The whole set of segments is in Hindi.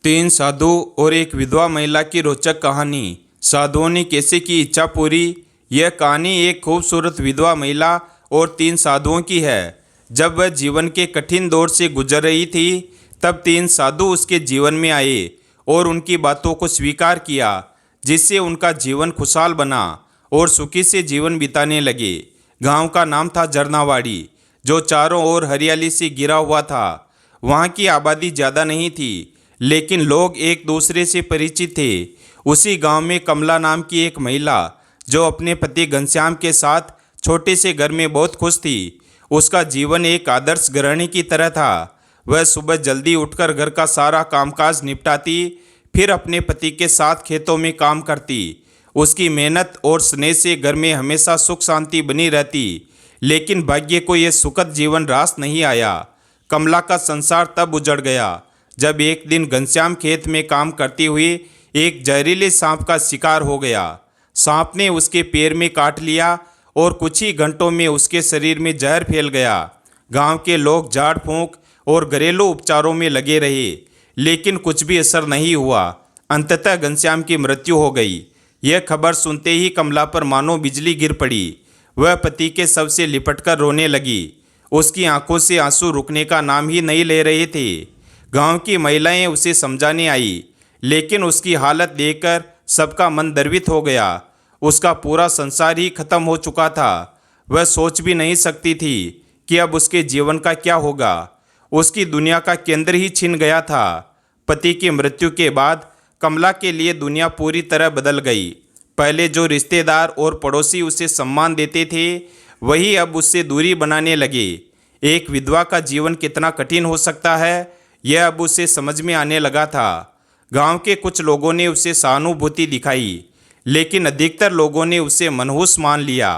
तीन साधु और एक विधवा महिला की रोचक कहानी। साधुओं ने कैसे की इच्छा पूरी। यह कहानी एक खूबसूरत विधवा महिला और तीन साधुओं की है। जब वह जीवन के कठिन दौर से गुजर रही थी, तब तीन साधु उसके जीवन में आए और उनकी बातों को स्वीकार किया, जिससे उनका जीवन खुशहाल बना और सुखी से जीवन बिताने लगे। गांव का नाम था झरनावाड़ी, जो चारों ओर हरियाली से घिरा हुआ था। वहाँ की आबादी ज़्यादा नहीं थी, लेकिन लोग एक दूसरे से परिचित थे। उसी गांव में कमला नाम की एक महिला, जो अपने पति घनश्याम के साथ छोटे से घर में बहुत खुश थी। उसका जीवन एक आदर्श गृहिणी की तरह था। वह सुबह जल्दी उठकर घर का सारा कामकाज निपटाती, फिर अपने पति के साथ खेतों में काम करती। उसकी मेहनत और स्नेह से घर में हमेशा सुख शांति बनी रहती। लेकिन भाग्य को यह सुखद जीवन रास नहीं आया। कमला का संसार तब उजड़ गया जब एक दिन घनश्याम खेत में काम करती हुई एक जहरीले सांप का शिकार हो गया। सांप ने उसके पैर में काट लिया और कुछ ही घंटों में उसके शरीर में जहर फैल गया। गांव के लोग झाड़ फूंक और घरेलू उपचारों में लगे रहे, लेकिन कुछ भी असर नहीं हुआ। अंततः घनश्याम की मृत्यु हो गई। यह खबर सुनते ही कमला पर मानो बिजली गिर पड़ी। वह पति के शव से लिपटकर रोने लगी। उसकी आंखों से आंसू रुकने का नाम ही नहीं ले रहे थे। गांव की महिलाएं उसे समझाने आई, लेकिन उसकी हालत देखकर सबका मन द्रवित हो गया। उसका पूरा संसार ही खत्म हो चुका था। वह सोच भी नहीं सकती थी कि अब उसके जीवन का क्या होगा। उसकी दुनिया का केंद्र ही छिन गया था। पति की मृत्यु के बाद कमला के लिए दुनिया पूरी तरह बदल गई। पहले जो रिश्तेदार और पड़ोसी उसे सम्मान देते थे, वही अब उससे दूरी बनाने लगे। एक विधवा का जीवन कितना कठिन हो सकता है, यह अब उसे समझ में आने लगा था। गांव के कुछ लोगों ने उसे सहानुभूति दिखाई, लेकिन अधिकतर लोगों ने उसे मनहूस मान लिया।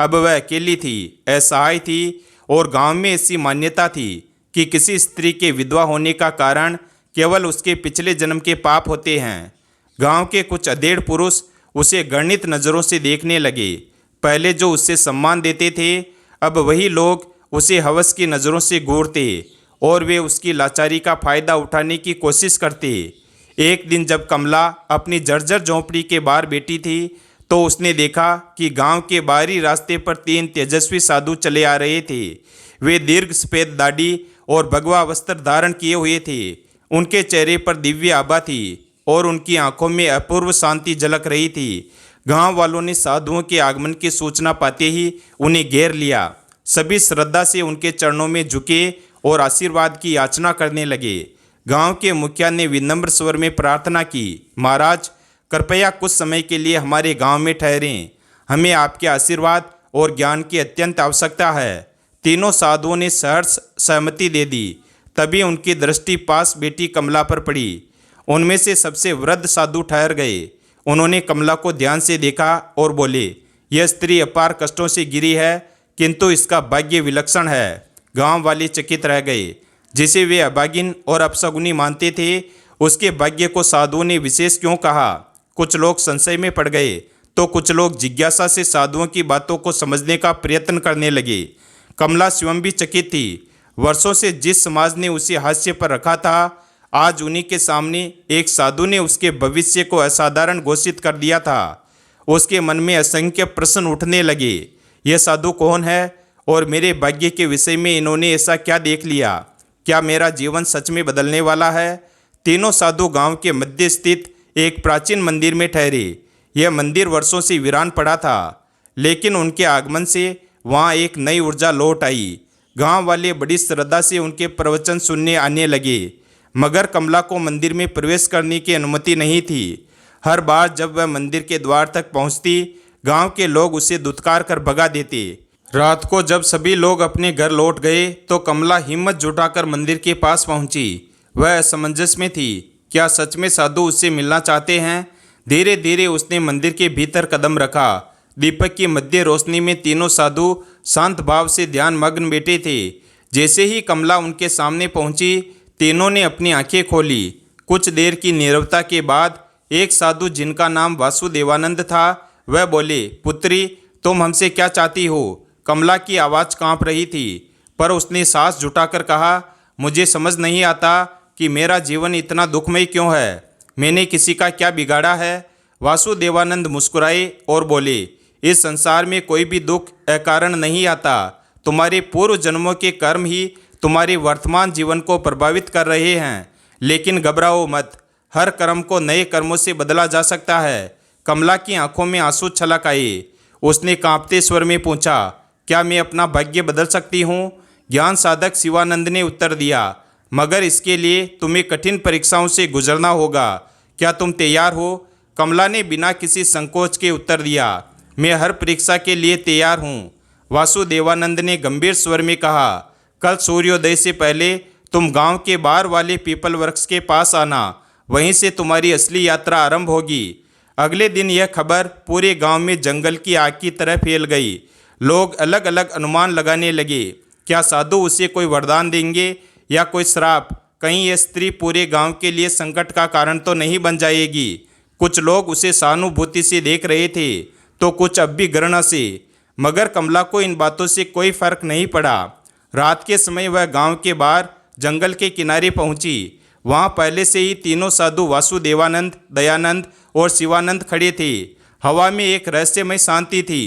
अब वह अकेली थी, असहाय थी, और गांव में ऐसी मान्यता थी कि किसी स्त्री के विधवा होने का कारण केवल उसके पिछले जन्म के पाप होते हैं। गांव के कुछ अधेड़ पुरुष उसे घृणित नज़रों से देखने लगे। पहले जो उसे सम्मान देते थे, अब वही लोग उसे हवस की नज़रों से घूरते और वे उसकी लाचारी का फायदा उठाने की कोशिश करते। एक दिन जब कमला अपनी जर्जर झोंपड़ी के बाहर बैठी थी, तो उसने देखा कि गांव के बाहरी रास्ते पर तीन तेजस्वी साधु चले आ रहे थे। वे दीर्घ सफेद दाढ़ी और भगवा वस्त्र धारण किए हुए थे। उनके चेहरे पर दिव्य आभा थी और उनकी आंखों में अपूर्व शांति झलक रही थी। गांव वालों ने साधुओं के आगमन की सूचना पाते ही उन्हें घेर लिया। सभी श्रद्धा से उनके चरणों में झुके और आशीर्वाद की याचना करने लगे। गांव के मुखिया ने विनम्र स्वर में प्रार्थना की, महाराज, कृपया कुछ समय के लिए हमारे गांव में ठहरें। हमें आपके आशीर्वाद और ज्ञान की अत्यंत आवश्यकता है। तीनों साधुओं ने सहर्ष सहमति दे दी। तभी उनकी दृष्टि पास बेटी कमला पर पड़ी। उनमें से सबसे वृद्ध साधु ठहर गए। उन्होंने कमला को ध्यान से देखा और बोले, यह स्त्री अपार कष्टों से घिरी है, किंतु इसका भाग्य विलक्षण है। गांव वाले चकित रह गए। जिसे वे अभागिन और अपशगुनी मानते थे, उसके भाग्य को साधुओं ने विशेष क्यों कहा। कुछ लोग संशय में पड़ गए, तो कुछ लोग जिज्ञासा से साधुओं की बातों को समझने का प्रयत्न करने लगे। कमला स्वयं भी चकित थी। वर्षों से जिस समाज ने उसे हास्य पर रखा था, आज उन्हीं के सामने एक साधु ने उसके भविष्य को असाधारण घोषित कर दिया था। उसके मन में असंख्य प्रश्न उठने लगे। यह साधु कौन है और मेरे भाग्य के विषय में इन्होंने ऐसा क्या देख लिया? क्या मेरा जीवन सच में बदलने वाला है? तीनों साधु गांव के मध्य स्थित एक प्राचीन मंदिर में ठहरे। यह मंदिर वर्षों से वीरान पड़ा था, लेकिन उनके आगमन से वहां एक नई ऊर्जा लौट आई। गांव वाले बड़ी श्रद्धा से उनके प्रवचन सुनने आने लगे, मगर कमला को मंदिर में प्रवेश करने की अनुमति नहीं थी। हर बार जब वह मंदिर के द्वार तक पहुंचती, गांव के लोग उसे दुत्कार कर भगा देते। रात को जब सभी लोग अपने घर लौट गए, तो कमला हिम्मत जुटाकर मंदिर के पास पहुंची। वह असमंजस में थी। क्या सच में साधु उससे मिलना चाहते हैं? धीरे धीरे उसने मंदिर के भीतर कदम रखा। दीपक की मध्य रोशनी में तीनों साधु शांत भाव से ध्यान मग्न बैठे थे। जैसे ही कमला उनके सामने पहुंची, तीनों ने अपनी आंखें खोली। कुछ देर की नीरवता के बाद एक साधु, जिनका नाम वासुदेवानंद था, वह बोले, पुत्री, तुम हमसे क्या चाहती हो? कमला की आवाज़ कांप रही थी, पर उसने सांस जुटाकर कहा, मुझे समझ नहीं आता कि मेरा जीवन इतना दुखमय क्यों है? मैंने किसी का क्या बिगाड़ा है? वासुदेवानंद मुस्कुराए और बोले, इस संसार में कोई भी दुख अकारण नहीं आता। तुम्हारे पूर्व जन्मों के कर्म ही तुम्हारे वर्तमान जीवन को प्रभावित कर रहे हैं। लेकिन घबराओ मत, हर कर्म को नए कर्मों से बदला जा सकता है। कमला की आंखों में आंसू छलक आए। उसने कांपते स्वर में पूछा, क्या मैं अपना भाग्य बदल सकती हूँ? ज्ञान साधक शिवानंद ने उत्तर दिया, मगर इसके लिए तुम्हें कठिन परीक्षाओं से गुजरना होगा। क्या तुम तैयार हो? कमला ने बिना किसी संकोच के उत्तर दिया, मैं हर परीक्षा के लिए तैयार हूँ। वासुदेवानंद ने गंभीर स्वर में कहा, कल सूर्योदय से पहले तुम गांव के बाहर वाले पीपल वृक्ष के पास आना, वहीं से तुम्हारी असली यात्रा आरंभ होगी। अगले दिन यह खबर पूरे गांव में जंगल की आग की तरह फैल गई। लोग अलग अलग अनुमान लगाने लगे, क्या साधु उसे कोई वरदान देंगे या कोई श्राप? कहीं यह स्त्री पूरे गांव के लिए संकट का कारण तो नहीं बन जाएगी? कुछ लोग उसे सहानुभूति से देख रहे थे तो कुछ अब भी घृणा से। मगर कमला को इन बातों से कोई फर्क नहीं पड़ा। रात के समय वह गांव के बाहर जंगल के किनारे पहुंची। वहां पहले से ही तीनों साधु वासुदेवानंद, दयानंद और शिवानंद खड़े थे। हवा में एक रहस्यमय शांति थी।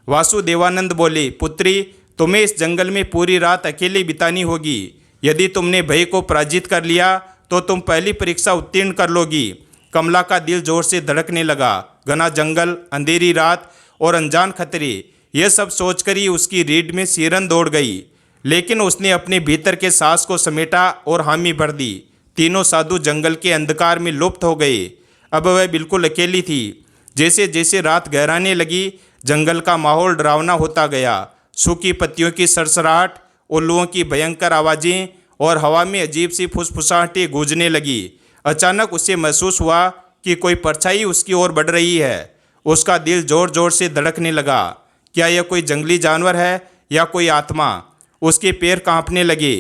वासुदेवानंद बोले, पुत्री, तुम्हें इस जंगल में पूरी रात अकेले बितानी होगी। यदि तुमने भय को पराजित कर लिया तो तुम पहली परीक्षा उत्तीर्ण कर लोगी। कमला का दिल जोर से धड़कने लगा। घना जंगल, अंधेरी रात और अनजान खतरे, यह सब सोचकर ही उसकी रीढ़ में सिरन दौड़ गई। लेकिन उसने अपने भीतर के साहस को समेटा और हामी भर दी। तीनों साधु जंगल के अंधकार में लुप्त हो गए। अब वह बिल्कुल अकेली थी। जैसे जैसे रात गहराने लगी, जंगल का माहौल डरावना होता गया। सूखी पत्तियों की सरसराहट, उल्लुओं की भयंकर आवाज़ें और हवा में अजीब सी फुसफुसाहटें गूंजने लगी। अचानक उसे महसूस हुआ कि कोई परछाई उसकी ओर बढ़ रही है। उसका दिल जोर जोर से धड़कने लगा। क्या यह कोई जंगली जानवर है या कोई आत्मा? उसके पैर कांपने लगे।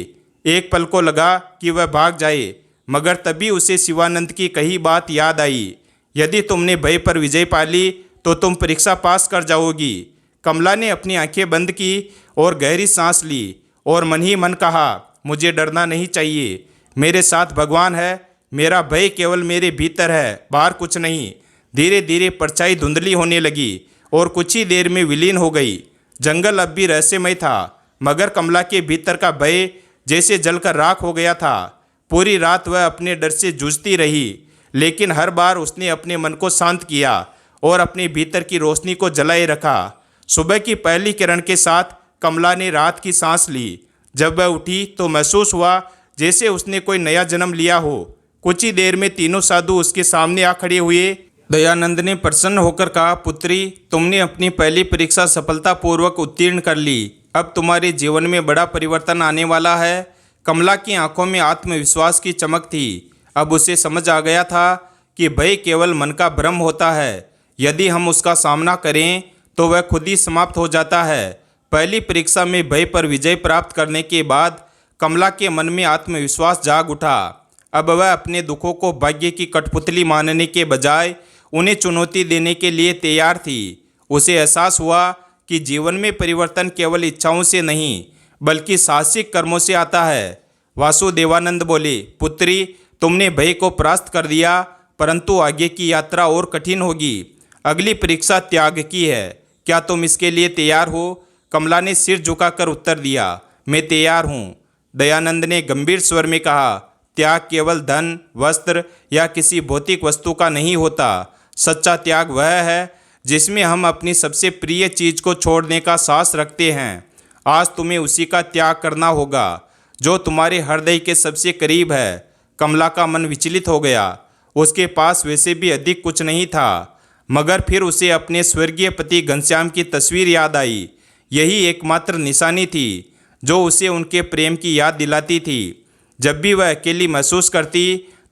एक पल को लगा कि वह भाग जाए, मगर तभी उसे शिवानंद की कही बात याद आई, यदि तुमने भय पर विजय पा ली तो तुम परीक्षा पास कर जाओगी। कमला ने अपनी आंखें बंद की और गहरी सांस ली और मन ही मन कहा, मुझे डरना नहीं चाहिए, मेरे साथ भगवान है। मेरा भय केवल मेरे भीतर है, बाहर कुछ नहीं। धीरे धीरे परछाई धुंधली होने लगी और कुछ ही देर में विलीन हो गई। जंगल अब भी रहस्यमय था, मगर कमला के भीतर का भय जैसे जलकर राख हो गया था। पूरी रात वह अपने डर से जूझती रही, लेकिन हर बार उसने अपने मन को शांत किया और अपने भीतर की रोशनी को जलाए रखा। सुबह की पहली किरण के साथ कमला ने रात की सांस ली। जब वह उठी तो महसूस हुआ जैसे उसने कोई नया जन्म लिया हो। कुछ ही देर में तीनों साधु उसके सामने आ खड़े हुए। दयानंद ने प्रसन्न होकर कहा, पुत्री, तुमने अपनी पहली परीक्षा सफलतापूर्वक उत्तीर्ण कर ली। अब तुम्हारे जीवन में बड़ा परिवर्तन आने वाला है। कमला की आंखों में आत्मविश्वास की चमक थी। अब उसे समझ आ गया था कि भय केवल मन का भ्रम होता है। यदि हम उसका सामना करें तो वह खुद ही समाप्त हो जाता है। पहली परीक्षा में भय पर विजय प्राप्त करने के बाद कमला के मन में आत्मविश्वास जाग उठा। अब वह अपने दुखों को भाग्य की कठपुतली मानने के बजाय उन्हें चुनौती देने के लिए तैयार थी। उसे एहसास हुआ कि जीवन में परिवर्तन केवल इच्छाओं से नहीं, बल्कि साहसिक कर्मों से आता है। वासुदेवानंद बोले, पुत्री, तुमने भय को परास्त कर दिया, परंतु आगे की यात्रा और कठिन होगी। अगली परीक्षा त्याग की है। क्या तुम इसके लिए तैयार हो? कमला ने सिर झुकाकर उत्तर दिया, मैं तैयार हूँ। दयानंद ने गंभीर स्वर में कहा, त्याग केवल धन, वस्त्र या किसी भौतिक वस्तु का नहीं होता। सच्चा त्याग वह है जिसमें हम अपनी सबसे प्रिय चीज को छोड़ने का साहस रखते हैं। आज तुम्हें उसी का त्याग करना होगा जो तुम्हारे हृदय के सबसे करीब है। कमला का मन विचलित हो गया। उसके पास वैसे भी अधिक कुछ नहीं था, मगर फिर उसे अपने स्वर्गीय पति घनश्याम की तस्वीर याद आई। यही एकमात्र निशानी थी जो उसे उनके प्रेम की याद दिलाती थी। जब भी वह अकेली महसूस करती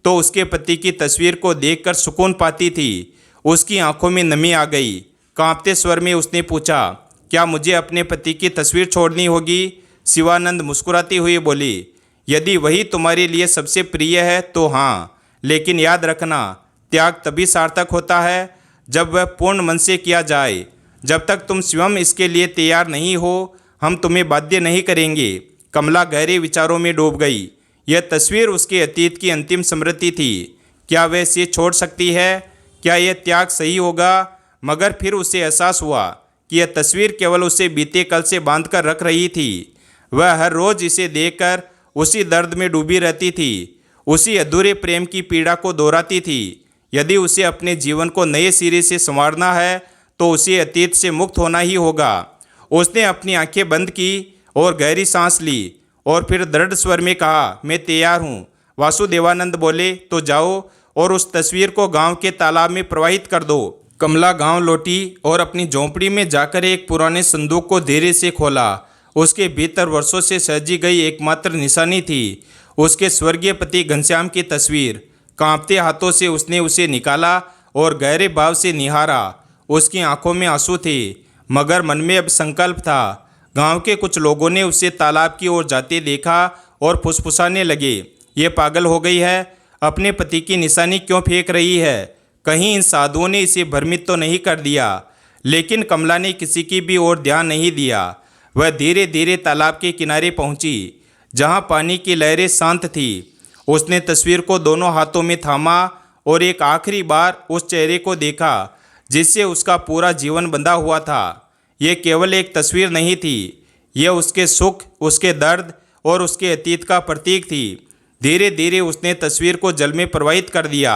तो उसके पति की तस्वीर को देखकर सुकून पाती थी। उसकी आंखों में नमी आ गई। कांपते स्वर में उसने पूछा, क्या मुझे अपने पति की तस्वीर छोड़नी होगी? शिवानंद मुस्कुराती हुई बोली, यदि वही तुम्हारे लिए सबसे प्रिय है तो हाँ, लेकिन याद रखना, त्याग तभी सार्थक होता है जब वह पूर्ण मन से किया जाए। जब तक तुम स्वयं इसके लिए तैयार नहीं हो, हम तुम्हें बाध्य नहीं करेंगे। कमला गहरे विचारों में डूब गई। यह तस्वीर उसके अतीत की अंतिम स्मृति थी। क्या वह इसे छोड़ सकती है? क्या यह त्याग सही होगा? मगर फिर उसे एहसास हुआ कि यह तस्वीर केवल उसे बीते कल से बांध कर रख रही थी। वह हर रोज़ इसे देखकर उसी दर्द में डूबी रहती थी, उसी अधूरे प्रेम की पीड़ा को दोहराती थी। यदि उसे अपने जीवन को नए सिरे से संवारना है तो उसे अतीत से मुक्त होना ही होगा। उसने अपनी आंखें बंद की और गहरी सांस ली और फिर दृढ़ स्वर में कहा, मैं तैयार हूँ। वासुदेवानंद बोले, तो जाओ और उस तस्वीर को गांव के तालाब में प्रवाहित कर दो। कमला गांव लौटी और अपनी झोंपड़ी में जाकर एक पुराने संदूक को धीरे से खोला। उसके भीतर वर्षों से सजी गई एकमात्र निशानी थी, उसके स्वर्गीय पति घनश्याम की तस्वीर। कांपते हाथों से उसने उसे निकाला और गहरे भाव से निहारा। उसकी आंखों में आंसू थे, मगर मन में अब संकल्प था। गांव के कुछ लोगों ने उसे तालाब की ओर जाते देखा और फुसफुसाने लगे, ये पागल हो गई है, अपने पति की निशानी क्यों फेंक रही है? कहीं इन साधुओं ने इसे भ्रमित तो नहीं कर दिया? लेकिन कमला ने किसी की भी ओर ध्यान नहीं दिया। वह धीरे धीरे तालाब के किनारे पहुंची, जहां पानी की लहरें शांत थी। उसने तस्वीर को दोनों हाथों में थामा और एक आखिरी बार उस चेहरे को देखा जिससे उसका पूरा जीवन बंधा हुआ था। यह केवल एक तस्वीर नहीं थी, यह उसके सुख, उसके दर्द और उसके अतीत का प्रतीक थी। धीरे धीरे उसने तस्वीर को जल में प्रवाहित कर दिया।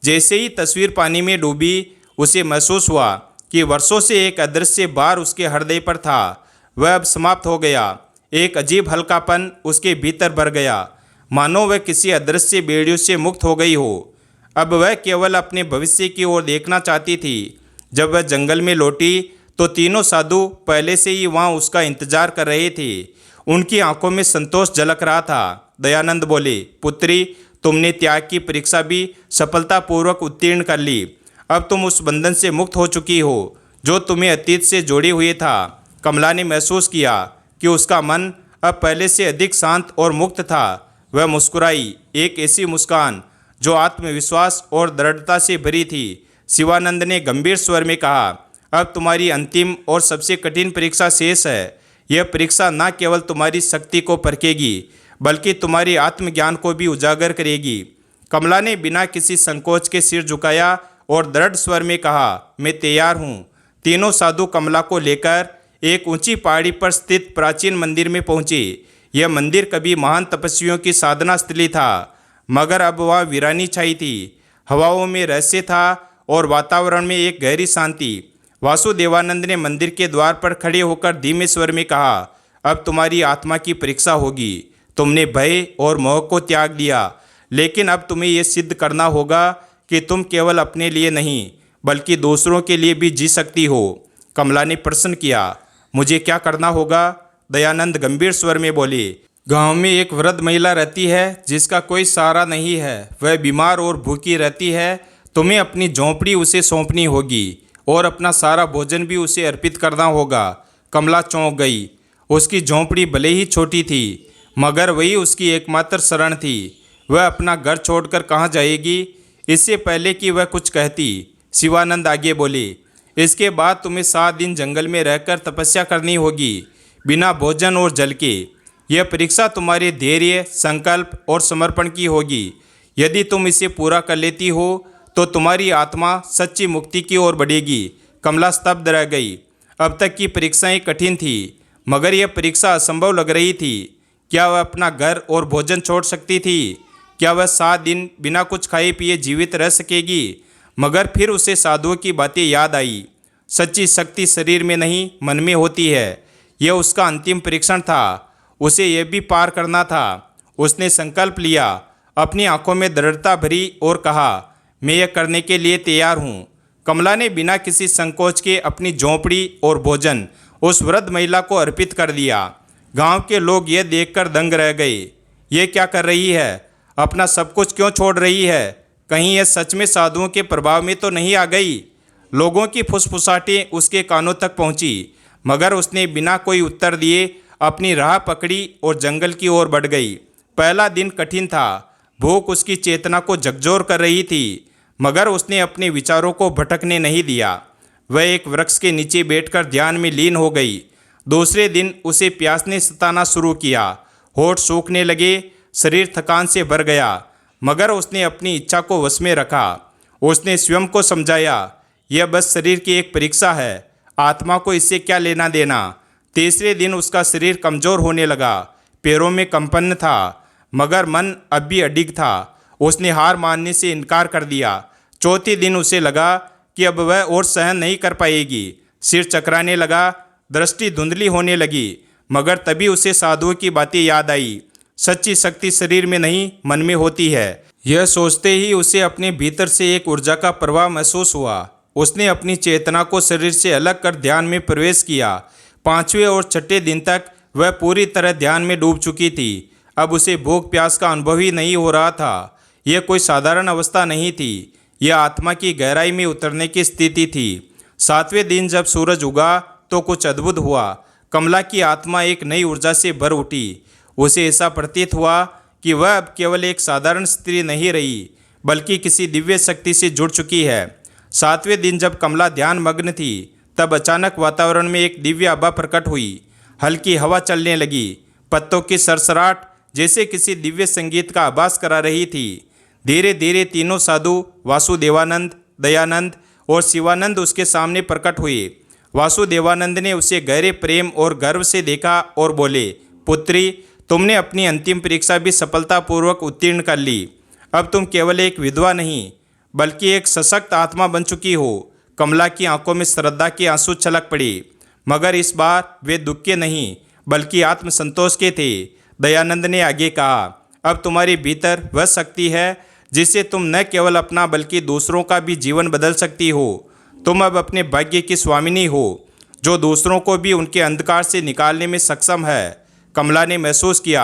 जैसे ही तस्वीर पानी में डूबी, उसे महसूस हुआ कि वर्षों से एक अदृश्य भार उसके हृदय पर था, वह अब समाप्त हो गया। एक अजीब हल्कापन उसके भीतर भर गया, मानो वह किसी अदृश्य बेड़ियों से मुक्त हो गई हो। अब वह केवल अपने भविष्य की ओर देखना चाहती थी। जब वह जंगल में लौटी तो तीनों साधु पहले से ही वहां उसका इंतजार कर रहे थे। उनकी आंखों में संतोष झलक रहा था। दयानंद बोले, पुत्री, तुमने त्याग की परीक्षा भी सफलतापूर्वक उत्तीर्ण कर ली। अब तुम उस बंधन से मुक्त हो चुकी हो जो तुम्हें अतीत से जोड़े हुए था। कमला ने महसूस किया कि उसका मन अब पहले से अधिक शांत और मुक्त था। वह मुस्कुराई, एक ऐसी मुस्कान जो आत्मविश्वास और दृढ़ता से भरी थी। शिवानंद ने गंभीर स्वर में कहा, अब तुम्हारी अंतिम और सबसे कठिन परीक्षा शेष है। यह परीक्षा न केवल तुम्हारी शक्ति को परखेगी बल्कि तुम्हारी आत्मज्ञान को भी उजागर करेगी। कमला ने बिना किसी संकोच के सिर झुकाया और दृढ़ स्वर में कहा, मैं तैयार हूँ। तीनों साधु कमला को लेकर एक ऊंची पहाड़ी पर स्थित प्राचीन मंदिर में पहुंचे। यह मंदिर कभी महान तपस्वियों की साधना स्थली था, मगर अब वह वीरानी छाई थी। हवाओं में रहस्य था और वातावरण में एक गहरी शांति। वासुदेवानंद ने मंदिर के द्वार पर खड़े होकर धीमे स्वर में कहा, अब तुम्हारी आत्मा की परीक्षा होगी। तुमने भय और मोह को त्याग दिया, लेकिन अब तुम्हें यह सिद्ध करना होगा कि तुम केवल अपने लिए नहीं बल्कि दूसरों के लिए भी जी सकती हो। कमला ने प्रश्न किया, मुझे क्या करना होगा? दयानंद गंभीर स्वर में बोले, गांव में एक वृद्ध महिला रहती है जिसका कोई सहारा नहीं है। वह बीमार और भूखी रहती है। तुम्हें अपनी झोंपड़ी उसे सौंपनी होगी और अपना सारा भोजन भी उसे अर्पित करना होगा। कमला चौंक गई। उसकी झोंपड़ी भले ही छोटी थी, मगर वही उसकी एकमात्र शरण थी। वह अपना घर छोड़कर कहाँ जाएगी? इससे पहले कि वह कुछ कहती, शिवानंद आगे बोले, इसके बाद तुम्हें 7 दिन जंगल में रहकर तपस्या करनी होगी, बिना भोजन और जल के। यह परीक्षा तुम्हारे धैर्य, संकल्प और समर्पण की होगी। यदि तुम इसे पूरा कर लेती हो तो तुम्हारी आत्मा सच्ची मुक्ति की ओर बढ़ेगी। कमला स्तब्ध रह गई। अब तक की परीक्षाएं कठिन थी, मगर यह परीक्षा असंभव लग रही थी। क्या वह अपना घर और भोजन छोड़ सकती थी? क्या वह 7 दिन बिना कुछ खाए पिए जीवित रह सकेगी? मगर फिर उसे साधुओं की बातें याद आई। सच्ची शक्ति शरीर में नहीं, मन में होती है। यह उसका अंतिम परीक्षण था। उसे यह भी पार करना था। उसने संकल्प लिया, अपनी आंखों में दृढ़ता भरी और कहा, मैं यह करने के लिए तैयार हूँ। कमला ने बिना किसी संकोच के अपनी झोंपड़ी और भोजन उस वृद्ध महिला को अर्पित कर दिया। गांव के लोग यह देखकर दंग रह गए। ये क्या कर रही है? अपना सब कुछ क्यों छोड़ रही है? कहीं यह सच में साधुओं के प्रभाव में तो नहीं आ गई? लोगों की फुसफुसाहटें उसके कानों तक पहुंची, मगर उसने बिना कोई उत्तर दिए अपनी राह पकड़ी और जंगल की ओर बढ़ गई। पहला दिन कठिन था। भूख उसकी चेतना को झकझोर कर रही थी, मगर उसने अपने विचारों को भटकने नहीं दिया। वह एक वृक्ष के नीचे बैठकर ध्यान में लीन हो गई। दूसरे दिन उसे प्यास ने सताना शुरू किया। होठ सूखने लगे, शरीर थकान से भर गया, मगर उसने अपनी इच्छा को वश में रखा। उसने स्वयं को समझाया, यह बस शरीर की एक परीक्षा है, आत्मा को इससे क्या लेना देना। तीसरे दिन उसका शरीर कमजोर होने लगा, पैरों में कंपन था, मगर मन अब भी अडिग था। उसने हार मानने से इनकार कर दिया। चौथे दिन उसे लगा कि अब वह और सहन नहीं कर पाएगी। सिर चकराने लगा, दृष्टि धुंधली होने लगी, मगर तभी उसे साधुओं की बातें याद आई। सच्ची शक्ति शरीर में नहीं, मन में होती है। यह सोचते ही उसे अपने भीतर से एक ऊर्जा का प्रवाह महसूस हुआ। उसने अपनी चेतना को शरीर से अलग कर ध्यान में प्रवेश किया। 5वें और 6ठे दिन तक वह पूरी तरह ध्यान में डूब चुकी थी। अब उसे भूख प्यास का अनुभव ही नहीं हो रहा था। यह कोई साधारण अवस्था नहीं थी, यह आत्मा की गहराई में उतरने की स्थिति थी। 7वें दिन जब सूरज उगा तो कुछ अद्भुत हुआ। कमला की आत्मा एक नई ऊर्जा से भर उठी। उसे ऐसा प्रतीत हुआ कि वह अब केवल एक साधारण स्त्री नहीं रही, बल्कि किसी दिव्य शक्ति से जुड़ चुकी है। 7वें दिन जब कमला ध्यान मग्न थी, तब अचानक वातावरण में एक दिव्य आभा प्रकट हुई। हल्की हवा चलने लगी, पत्तों की सरसराहट जैसे किसी दिव्य संगीत का आभास करा रही थी। धीरे धीरे तीनों साधु वासुदेवानंद, दयानंद और शिवानंद उसके सामने प्रकट हुए। वासुदेवानंद ने उसे गहरे प्रेम और गर्व से देखा और बोले, पुत्री, तुमने अपनी अंतिम परीक्षा भी सफलतापूर्वक उत्तीर्ण कर ली। अब तुम केवल एक विधवा नहीं, बल्कि एक सशक्त आत्मा बन चुकी हो। कमला की आंखों में श्रद्धा के आंसू छलक पड़े, मगर इस बार वे दुख के नहीं, बल्कि आत्मसंतोष के थे। दयानंद ने आगे कहा, अब तुम्हारे भीतर वह शक्ति है जिससे तुम न केवल अपना बल्कि दूसरों का भी जीवन बदल सकती हो। तुम अब अपने भाग्य की स्वामिनी हो, जो दूसरों को भी उनके अंधकार से निकालने में सक्षम है। कमला ने महसूस किया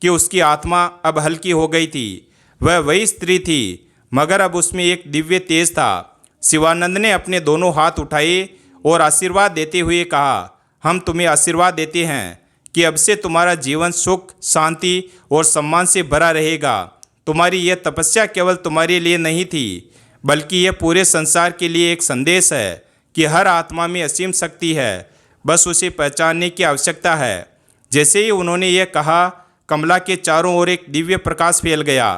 कि उसकी आत्मा अब हल्की हो गई थी। वह वही स्त्री थी, मगर अब उसमें एक दिव्य तेज था। शिवानंद ने अपने दोनों हाथ उठाए और आशीर्वाद देते हुए कहा, हम तुम्हें आशीर्वाद देते हैं कि अब से तुम्हारा जीवन सुख, शांति और सम्मान से भरा रहेगा। तुम्हारी यह तपस्या केवल तुम्हारे लिए नहीं थी, बल्कि यह पूरे संसार के लिए एक संदेश है कि हर आत्मा में असीम शक्ति है, बस उसे पहचानने की आवश्यकता है। जैसे ही उन्होंने यह कहा, कमला के चारों ओर एक दिव्य प्रकाश फैल गया।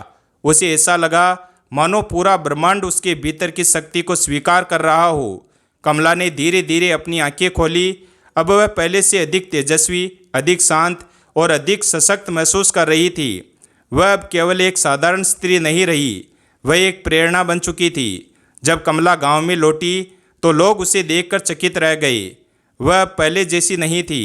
उसे ऐसा लगा मानो पूरा ब्रह्मांड उसके भीतर की शक्ति को स्वीकार कर रहा हो। कमला ने धीरे धीरे अपनी आंखें खोली। अब वह पहले से अधिक तेजस्वी, अधिक शांत और अधिक सशक्त महसूस कर रही थी। वह अब केवल एक साधारण स्त्री नहीं रही, वह एक प्रेरणा बन चुकी थी। जब कमला गांव में लौटी तो लोग उसे देखकर चकित रह गए। वह अब पहले जैसी नहीं थी।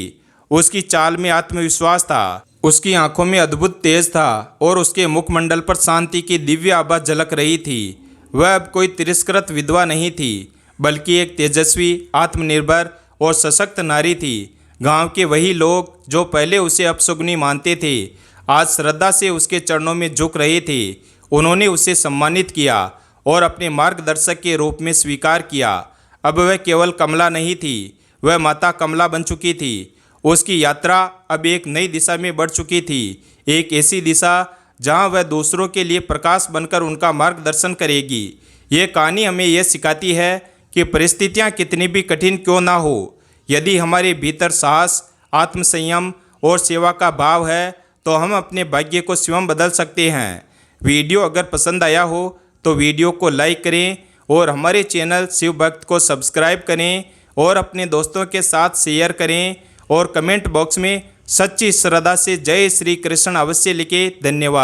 उसकी चाल में आत्मविश्वास था, उसकी आंखों में अद्भुत तेज था और उसके मुखमंडल पर शांति की दिव्य आभा झलक रही थी। वह अब कोई तिरस्कृत विधवा नहीं थी, बल्कि एक तेजस्वी, आत्मनिर्भर और सशक्त नारी थी। गांव के वही लोग जो पहले उसे अपशगुनी मानते थे, आज श्रद्धा से उसके चरणों में झुक रहे थे। उन्होंने उसे सम्मानित किया और अपने मार्गदर्शक के रूप में स्वीकार किया। अब वह केवल कमला नहीं थी, वह माता कमला बन चुकी थी। उसकी यात्रा अब एक नई दिशा में बढ़ चुकी थी, एक ऐसी दिशा जहां वह दूसरों के लिए प्रकाश बनकर उनका मार्गदर्शन करेगी। ये कहानी हमें यह सिखाती है कि परिस्थितियां कितनी भी कठिन क्यों ना हो, यदि हमारे भीतर साहस, आत्मसंयम और सेवा का भाव है तो हम अपने भाग्य को स्वयं बदल सकते हैं। वीडियो अगर पसंद आया हो तो वीडियो को लाइक करें और हमारे चैनल शिव भक्त को सब्सक्राइब करें और अपने दोस्तों के साथ शेयर करें और कमेंट बॉक्स में सच्ची श्रद्धा से जय श्री कृष्ण अवश्य लिखें। धन्यवाद।